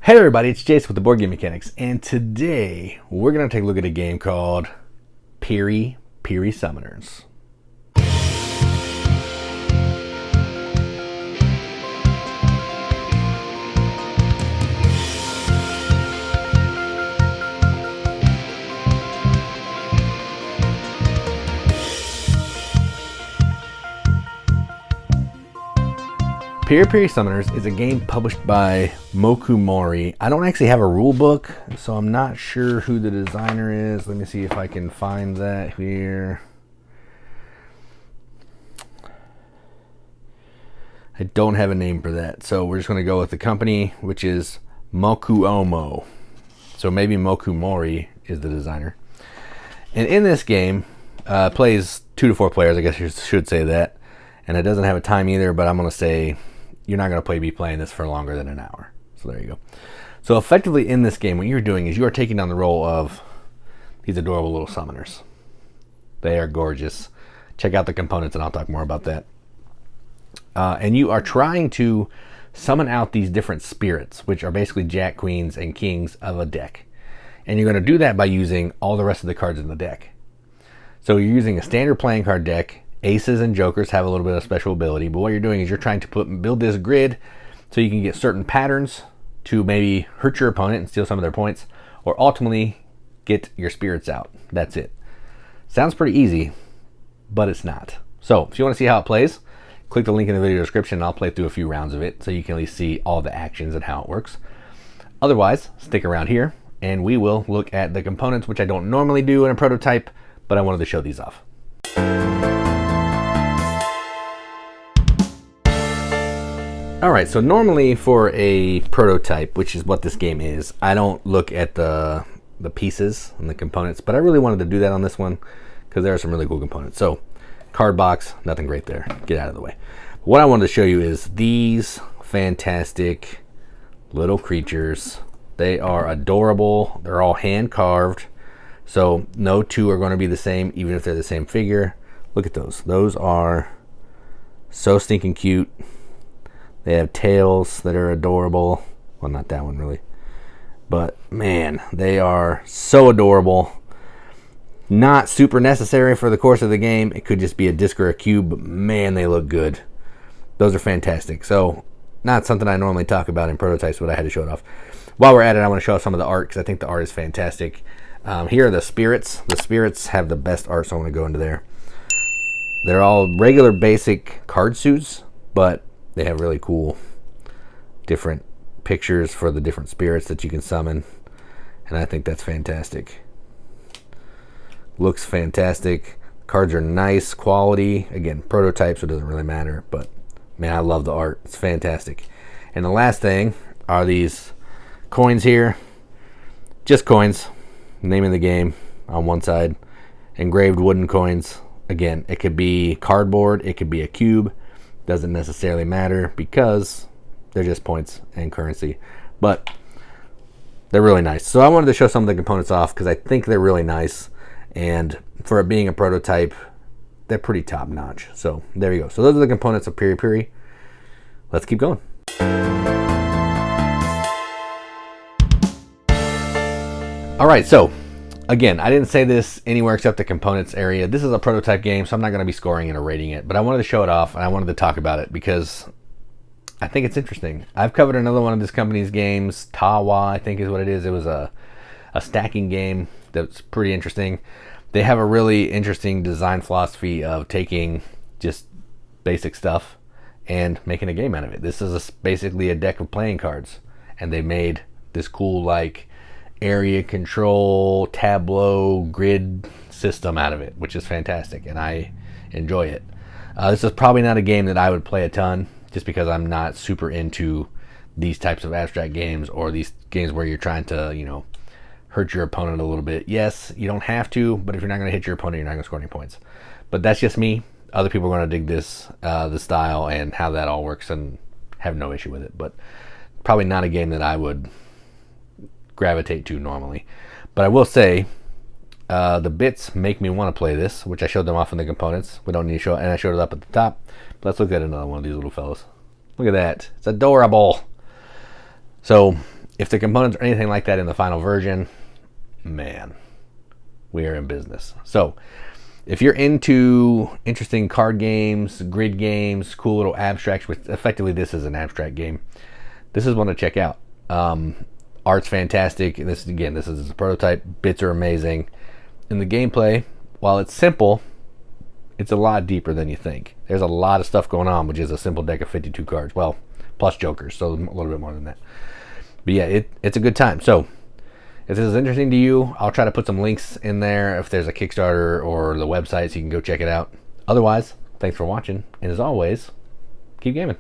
Hey everybody, it's Jason with the Board Game Mechanics, and today we're going to take a look at a game called Piri Summoners. Piri Summoners is a game published by Mori. I don't actually have a rule book, so I'm not sure who the designer is. Let me see if I can find that here. I don't have a name for that, so we're just going to go with the company, which is Mokuomo. So maybe Mori is the designer. And in this game, plays 2 to 4 players, I guess you should say that. And it doesn't have a time either, but I'm going to say you're not going to be playing this for longer than an hour. So there you go. So effectively in this game, what you're doing is you are taking on the role of these adorable little summoners. They are gorgeous. Check out the components and I'll talk more about that. And you are trying to summon out these different spirits, which are basically jack, queens, and kings of a deck. And you're going to do that by using all the rest of the cards in the deck. So you're using a standard playing card deck. Aces and jokers have a little bit of special ability, but what you're doing is you're trying to build this grid so you can get certain patterns to maybe hurt your opponent and steal some of their points, or ultimately get your spirits out. That's it. Sounds pretty easy, but it's not. So if you want to see how it plays, click the link in the video description and I'll play through a few rounds of it so you can at least see all the actions and how it works. Otherwise, stick around here and we will look at the components, which I don't normally do in a prototype, but I wanted to show these off. Alright, so normally for a prototype, which is what this game is, I don't look at the pieces and the components, but I really wanted to do that on this one because there are some really cool components. So, card box, nothing great there. Get out of the way. What I wanted to show you is these fantastic little creatures. They are adorable. They're all hand carved. So, no two are going to be the same, even if they're the same figure. Look at those. Those are so stinking cute. They have tails that are adorable. Well, not that one really. But man, they are so adorable. Not super necessary for the course of the game. It could just be a disc or a cube, but man, they look good. Those are fantastic. So, not something I normally talk about in prototypes, but I had to show it off. While we're at it, I want to show off some of the art because I think the art is fantastic. Here are the spirits. The spirits have the best art, so I want to go into there. They're all regular basic card suits, but they have really cool different pictures for the different spirits that you can summon. And I think that's fantastic. Looks fantastic. Cards are nice quality. Again, prototype, so it doesn't really matter. But man, I love the art. It's fantastic. And the last thing are these coins here. Just coins. Name of the game on one side. Engraved wooden coins. Again, it could be cardboard. It could be a cube. Doesn't necessarily matter because they're just points and currency, but they're really nice. So I wanted to show some of the components off because I think they're really nice, and for it being a prototype, they're pretty top notch. So there you go. So those are the components of Piri. Let's keep going. All right, so again, I didn't say this anywhere except the components area. This is a prototype game, so I'm not going to be scoring it or rating it, but I wanted to show it off and I wanted to talk about it because I think it's interesting. I've covered another one of this company's games, Tawa, I think is what it is. It was a stacking game that's pretty interesting. They have a really interesting design philosophy of taking just basic stuff and making a game out of it. This is basically a deck of playing cards, and they made this cool like area control tableau grid system out of it, which is fantastic and I enjoy it. This is probably not a game that I would play a ton just because I'm not super into these types of abstract games or these games where you're trying to, you know, hurt your opponent a little bit. Yes, you don't have to, but if you're not going to hit your opponent, you're not going to score any points. But that's just me. Other people are going to dig this, the style and how that all works and have no issue with it, but probably not a game that I would gravitate to normally. But I will say the bits make me want to play this, which I showed them off in the components. We don't need to show it, and I showed it up at the top. But let's look at another one of these little fellas. Look at that. It's adorable. So If the components are anything like that in the final version, man, we are in business. So if you're into interesting card games, grid games, cool little abstracts, which effectively this is an abstract game, this is one to check out. Art's fantastic. This is a prototype. Bits are amazing. And the gameplay, while it's simple, it's a lot deeper than you think. There's a lot of stuff going on, which is a simple deck of 52 cards. Well, plus jokers, so a little bit more than that. But yeah, it's a good time. So if this is interesting to you, I'll try to put some links in there if there's a Kickstarter or the website so you can go check it out. Otherwise, thanks for watching. And as always, keep gaming.